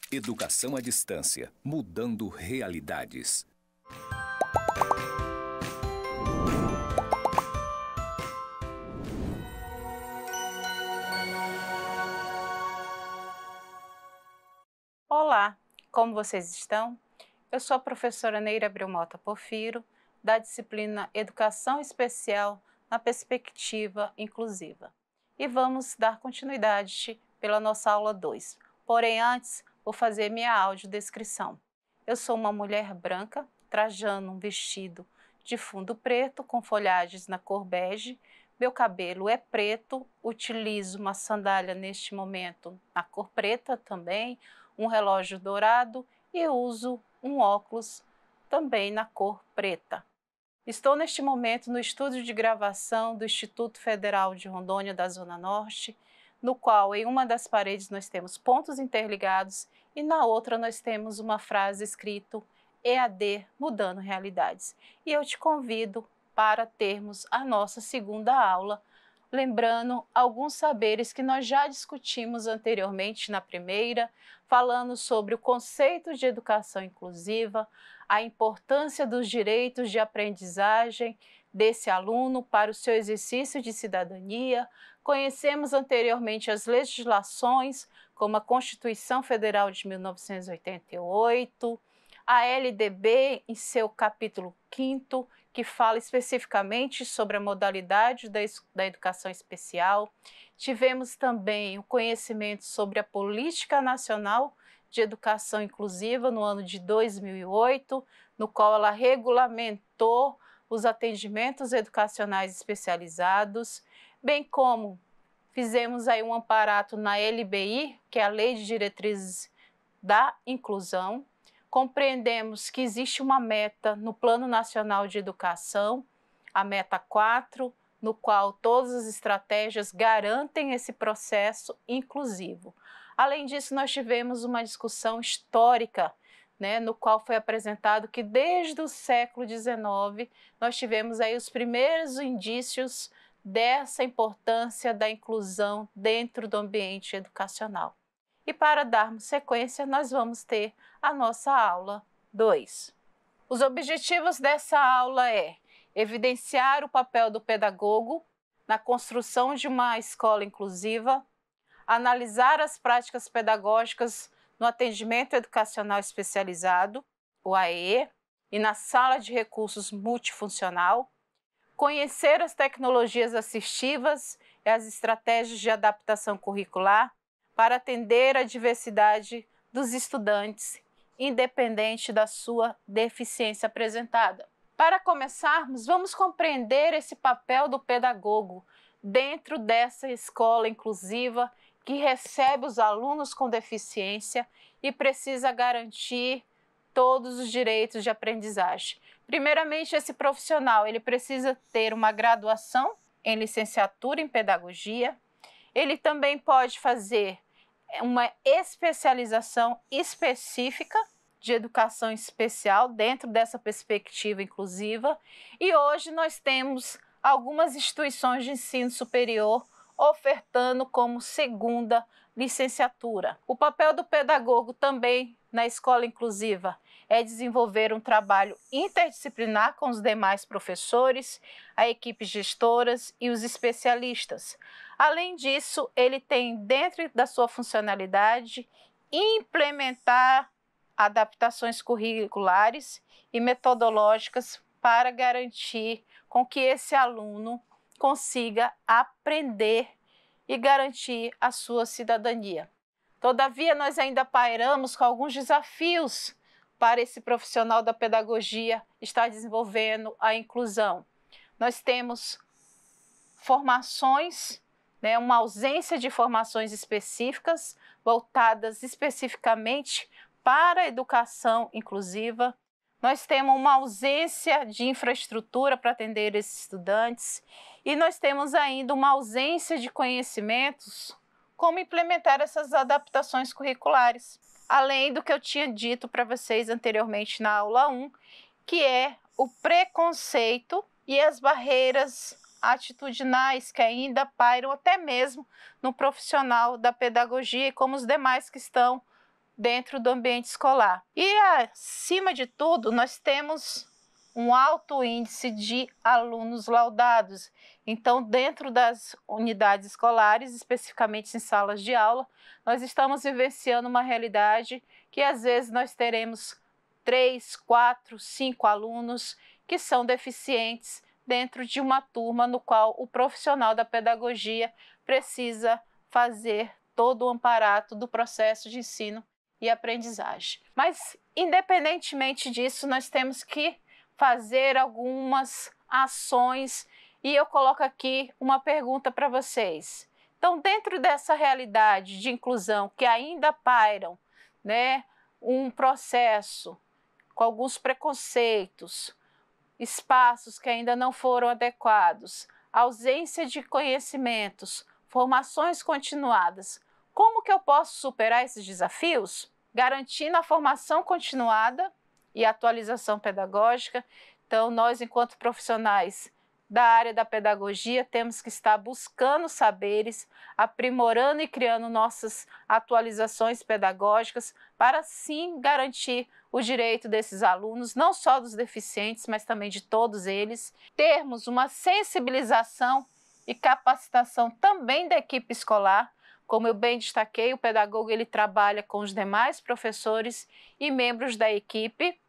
Educação à distância, mudando realidades. Olá, como vocês estão? Eu sou a professora Neira Abreu Mota Porfiro, da disciplina Educação Especial na Perspectiva Inclusiva. E vamos dar continuidade pela nossa aula 2. Porém, antes, vou fazer minha audiodescrição. Eu sou uma mulher branca, trajando um vestido de fundo preto com folhagens na cor bege. Meu cabelo é preto, utilizo uma sandália neste momento na cor preta também, um relógio dourado e uso um óculos também na cor preta. Estou neste momento no estúdio de gravação do Instituto Federal de Rondônia da Zona Norte, no qual em uma das paredes nós temos pontos interligados e na outra nós temos uma frase escrita EAD Mudando Realidades. E eu te convido para termos a nossa segunda aula, lembrando alguns saberes que nós já discutimos anteriormente na primeira, falando sobre o conceito de educação inclusiva, a importância dos direitos de aprendizagem desse aluno para o seu exercício de cidadania. Conhecemos anteriormente as legislações, como a Constituição Federal de 1988, a LDB em seu capítulo 5º, que fala especificamente sobre a modalidade da educação especial. Tivemos também o conhecimento sobre a Política Nacional de Educação Inclusiva no ano de 2008, no qual ela regulamentou os atendimentos educacionais especializados, bem como fizemos aí um amparato na LBI, que é a Lei de Diretrizes da Inclusão. Compreendemos que existe uma meta no Plano Nacional de Educação, a meta 4, no qual todas as estratégias garantem esse processo inclusivo. Além disso, nós tivemos uma discussão histórica, no qual foi apresentado que desde o século XIX nós tivemos aí os primeiros indícios dessa importância da inclusão dentro do ambiente educacional. E para darmos sequência, nós vamos ter a nossa aula 2. Os objetivos dessa aula é evidenciar o papel do pedagogo na construção de uma escola inclusiva, analisar as práticas pedagógicas no atendimento educacional especializado, o AEE, e na sala de recursos multifuncional, conhecer as tecnologias assistivas e as estratégias de adaptação curricular para atender a diversidade dos estudantes, independente da sua deficiência apresentada. Para começarmos, vamos compreender esse papel do pedagogo dentro dessa escola inclusiva que recebe os alunos com deficiência e precisa garantir todos os direitos de aprendizagem. Primeiramente, esse profissional ele precisa ter uma graduação em licenciatura em pedagogia. Ele também pode fazer uma especialização específica de educação especial dentro dessa perspectiva inclusiva. E hoje nós temos algumas instituições de ensino superior ofertando como segunda licenciatura. O papel do pedagogo também na escola inclusiva é desenvolver um trabalho interdisciplinar com os demais professores, a equipes gestoras e os especialistas. Além disso, ele tem dentro da sua funcionalidade implementar adaptações curriculares e metodológicas para garantir com que esse aluno consiga aprender e garantir a sua cidadania. Todavia, nós ainda pairamos com alguns desafios para esse profissional da pedagogia estar desenvolvendo a inclusão. Nós temos formações, uma ausência de formações específicas voltadas especificamente para a educação inclusiva. Nós temos uma ausência de infraestrutura para atender esses estudantes e nós temos ainda uma ausência de conhecimentos como implementar essas adaptações curriculares. Além do que eu tinha dito para vocês anteriormente na aula 1, que é o preconceito e as barreiras atitudinais que ainda pairam até mesmo no profissional da pedagogia e como os demais que estão dentro do ambiente escolar. E, acima de tudo, nós temos um alto índice de alunos laudados. Então, dentro das unidades escolares, especificamente em salas de aula, nós estamos vivenciando uma realidade que, às vezes, nós teremos 3, 4, 5 alunos que são deficientes dentro de uma turma no qual o profissional da pedagogia precisa fazer todo o amparato do processo de ensino e aprendizagem. Mas, independentemente disso, nós temos que fazer algumas ações e eu coloco aqui uma pergunta para vocês. Então, dentro dessa realidade de inclusão que ainda pairam, né, um processo com alguns preconceitos, espaços que ainda não foram adequados, ausência de conhecimentos, formações continuadas, como que eu posso superar esses desafios? Garantindo a formação continuada e atualização pedagógica. Então, nós, enquanto profissionais da área da pedagogia, temos que estar buscando saberes, aprimorando e criando nossas atualizações pedagógicas para, sim, garantir o direito desses alunos, não só dos deficientes, mas também de todos eles. Termos uma sensibilização e capacitação também da equipe escolar. Como eu bem destaquei, o pedagogo ele trabalha com os demais professores e membros da equipe.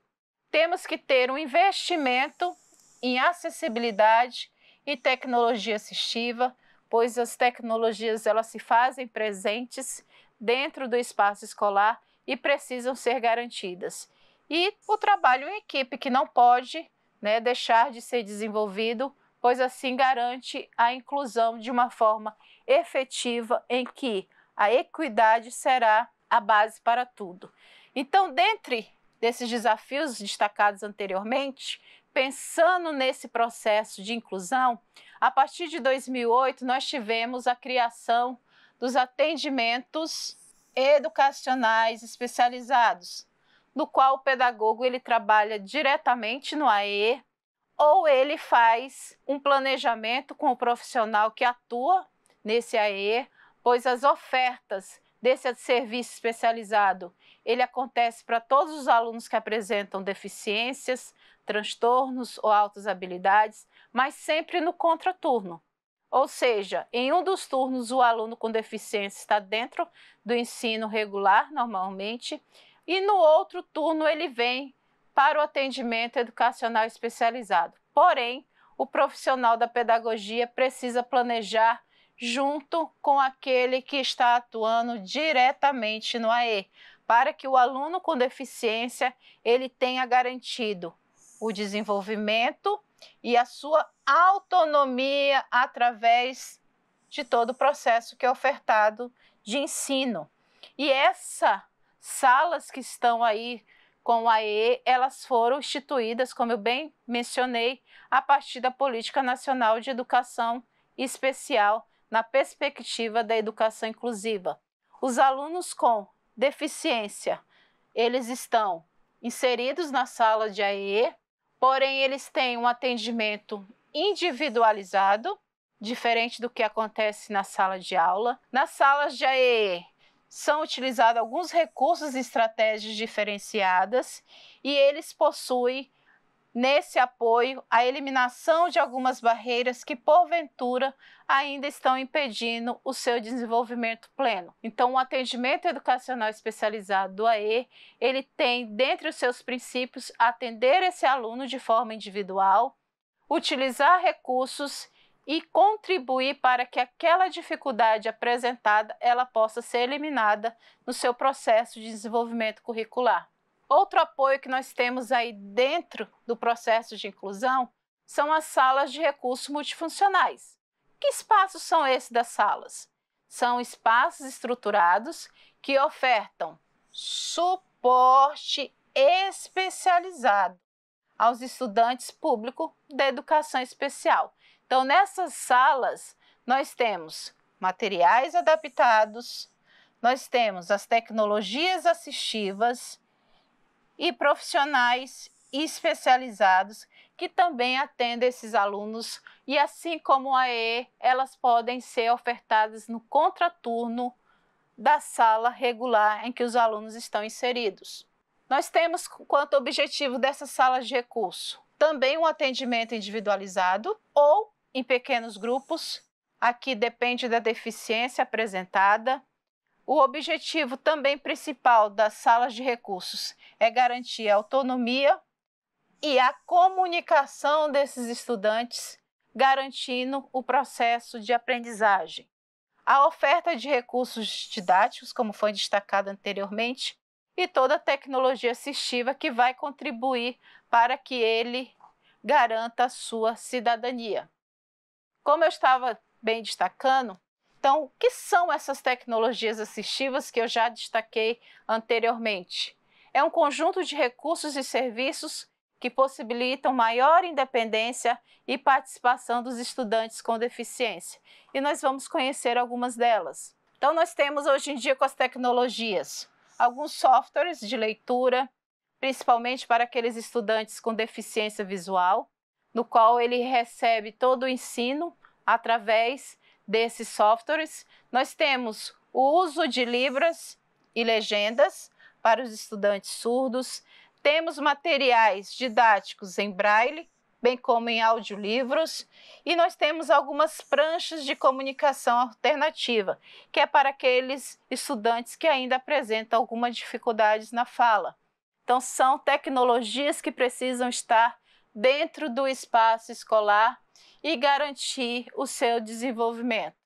Temos que ter um investimento em acessibilidade e tecnologia assistiva, pois as tecnologias elas se fazem presentes dentro do espaço escolar e precisam ser garantidas. E o trabalho em equipe, que não pode, né, deixar de ser desenvolvido, pois assim garante a inclusão de uma forma efetiva em que a equidade será a base para tudo. Então, dentre desses desafios destacados anteriormente, pensando nesse processo de inclusão, a partir de 2008 nós tivemos a criação dos atendimentos educacionais especializados, no qual o pedagogo ele trabalha diretamente no AE ou ele faz um planejamento com o profissional que atua nesse AE, pois as ofertas desse serviço especializado, ele acontece para todos os alunos que apresentam deficiências, transtornos ou altas habilidades, mas sempre no contraturno. Ou seja, em um dos turnos o aluno com deficiência está dentro do ensino regular, normalmente, e no outro turno ele vem para o atendimento educacional especializado. Porém, o profissional da pedagogia precisa planejar junto com aquele que está atuando diretamente no AE, para que o aluno com deficiência ele tenha garantido o desenvolvimento e a sua autonomia através de todo o processo que é ofertado de ensino. E essas salas que estão aí com o AE, elas foram instituídas, como eu bem mencionei, a partir da Política Nacional de Educação Especial, na perspectiva da educação inclusiva. Os alunos com deficiência, eles estão inseridos na sala de AE, porém eles têm um atendimento individualizado, diferente do que acontece na sala de aula. Nas salas de AE são utilizados alguns recursos e estratégias diferenciadas e eles possuem nesse apoio a eliminação de algumas barreiras que porventura ainda estão impedindo o seu desenvolvimento pleno. Então, o atendimento educacional especializado do AE, ele tem dentre os seus princípios atender esse aluno de forma individual, utilizar recursos e contribuir para que aquela dificuldade apresentada ela possa ser eliminada no seu processo de desenvolvimento curricular. Outro apoio que nós temos aí dentro do processo de inclusão são as salas de recursos multifuncionais. Que espaços são esses das salas? São espaços estruturados que ofertam suporte especializado aos estudantes públicos da educação especial. Então, nessas salas, nós temos materiais adaptados, nós temos as tecnologias assistivas e profissionais especializados que também atendem esses alunos e, assim como a AE, elas podem ser ofertadas no contraturno da sala regular em que os alunos estão inseridos. Nós temos, quanto objetivo dessas salas de recurso, também um atendimento individualizado ou em pequenos grupos. Aqui depende da deficiência apresentada. O objetivo também principal das salas de recursos é garantir a autonomia e a comunicação desses estudantes, garantindo o processo de aprendizagem. A oferta de recursos didáticos, como foi destacado anteriormente, e toda a tecnologia assistiva que vai contribuir para que ele garanta a sua cidadania. Como eu estava bem destacando, então, o que são essas tecnologias assistivas que eu já destaquei anteriormente? É um conjunto de recursos e serviços que possibilitam maior independência e participação dos estudantes com deficiência. E nós vamos conhecer algumas delas. Então, nós temos hoje em dia com as tecnologias alguns softwares de leitura, principalmente para aqueles estudantes com deficiência visual, no qual ele recebe todo o ensino através desses softwares. Nós temos o uso de libras e legendas para os estudantes surdos, temos materiais didáticos em braille, bem como em audiolivros, e nós temos algumas pranchas de comunicação alternativa, que é para aqueles estudantes que ainda apresentam algumas dificuldades na fala. Então, são tecnologias que precisam estar dentro do espaço escolar e garantir o seu desenvolvimento.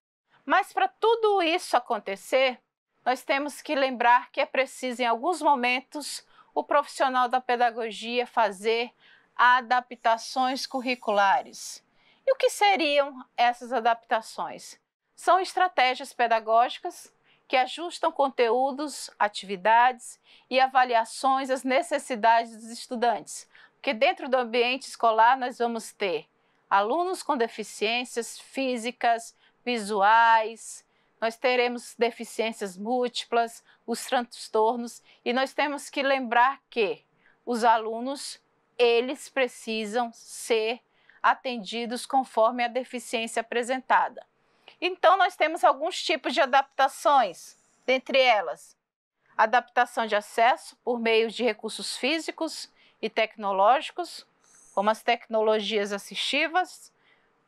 Mas para tudo isso acontecer, nós temos que lembrar que é preciso, em alguns momentos, o profissional da pedagogia fazer adaptações curriculares. E o que seriam essas adaptações? São estratégias pedagógicas que ajustam conteúdos, atividades e avaliações às necessidades dos estudantes, porque dentro do ambiente escolar nós vamos ter alunos com deficiências físicas, visuais, nós teremos deficiências múltiplas, os transtornos, e nós temos que lembrar que os alunos, eles precisam ser atendidos conforme a deficiência apresentada. Então, nós temos alguns tipos de adaptações, dentre elas, adaptação de acesso por meio de recursos físicos e tecnológicos, como as tecnologias assistivas,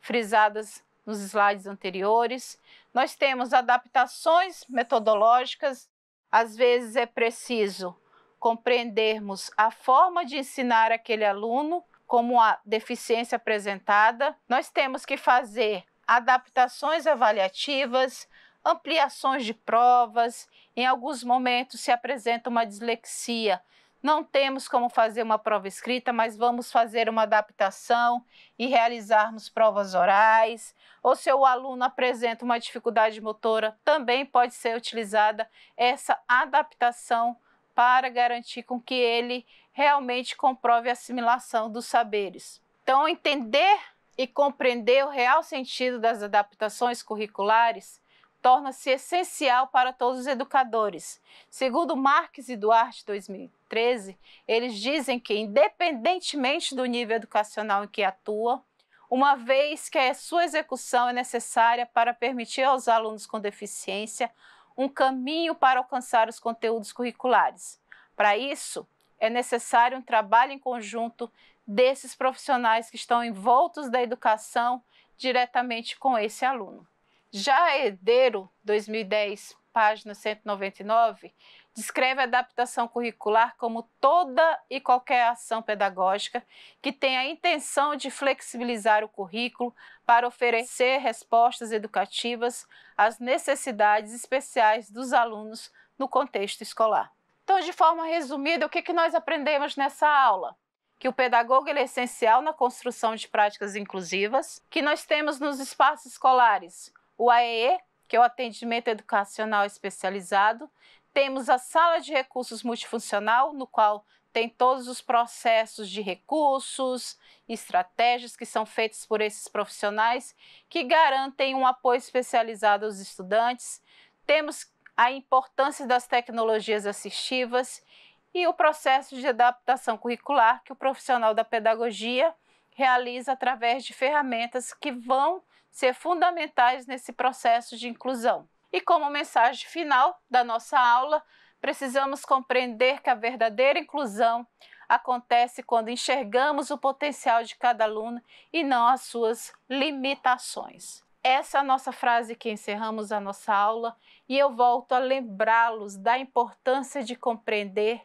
frisadas nos slides anteriores. Nós temos adaptações metodológicas, às vezes é preciso compreendermos a forma de ensinar aquele aluno, como a deficiência apresentada. Nós temos que fazer adaptações avaliativas, ampliações de provas. Em alguns momentos se apresenta uma dislexia. Não temos como fazer uma prova escrita, mas vamos fazer uma adaptação e realizarmos provas orais. Ou se o aluno apresenta uma dificuldade motora, também pode ser utilizada essa adaptação para garantir com que ele realmente comprove a assimilação dos saberes. Então, entender e compreender o real sentido das adaptações curriculares torna-se essencial para todos os educadores. Segundo Marques e Duarte, 2013, eles dizem que, independentemente do nível educacional em que atua, uma vez que a sua execução é necessária para permitir aos alunos com deficiência um caminho para alcançar os conteúdos curriculares. Para isso, é necessário um trabalho em conjunto desses profissionais que estão envoltos da educação diretamente com esse aluno. Já Herdeiro, 2010, página 199, descreve a adaptação curricular como toda e qualquer ação pedagógica que tem a intenção de flexibilizar o currículo para oferecer respostas educativas às necessidades especiais dos alunos no contexto escolar. Então, de forma resumida, o que nós aprendemos nessa aula? Que o pedagogo é essencial na construção de práticas inclusivas, que nós temos nos espaços escolares o AEE, que é o Atendimento Educacional Especializado, temos a Sala de Recursos Multifuncional, no qual tem todos os processos de recursos, estratégias que são feitas por esses profissionais, que garantem um apoio especializado aos estudantes. Temos a importância das tecnologias assistivas e o processo de adaptação curricular que o profissional da pedagogia realiza através de ferramentas que vão ser fundamentais nesse processo de inclusão. E como mensagem final da nossa aula, precisamos compreender que a verdadeira inclusão acontece quando enxergamos o potencial de cada aluno e não as suas limitações. Essa é a nossa frase que encerramos a nossa aula e eu volto a lembrá-los da importância de compreender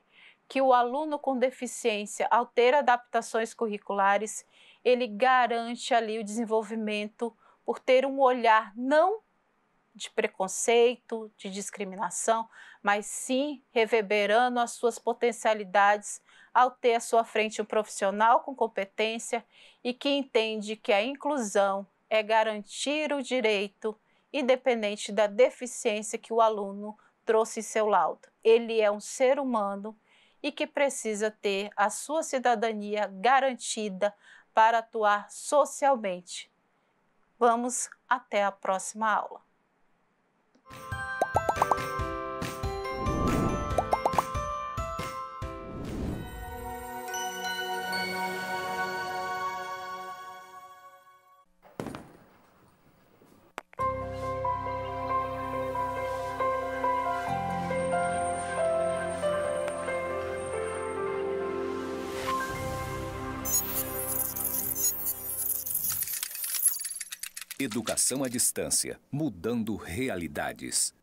que o aluno com deficiência, ao ter adaptações curriculares, ele garante ali o desenvolvimento por ter um olhar não de preconceito, de discriminação, mas sim reverberando as suas potencialidades ao ter à sua frente um profissional com competência e que entende que a inclusão é garantir o direito, independente da deficiência que o aluno trouxe em seu laudo. Ele é um ser humano e que precisa ter a sua cidadania garantida para atuar socialmente. Vamos até a próxima aula. Educação à distância, mudando realidades.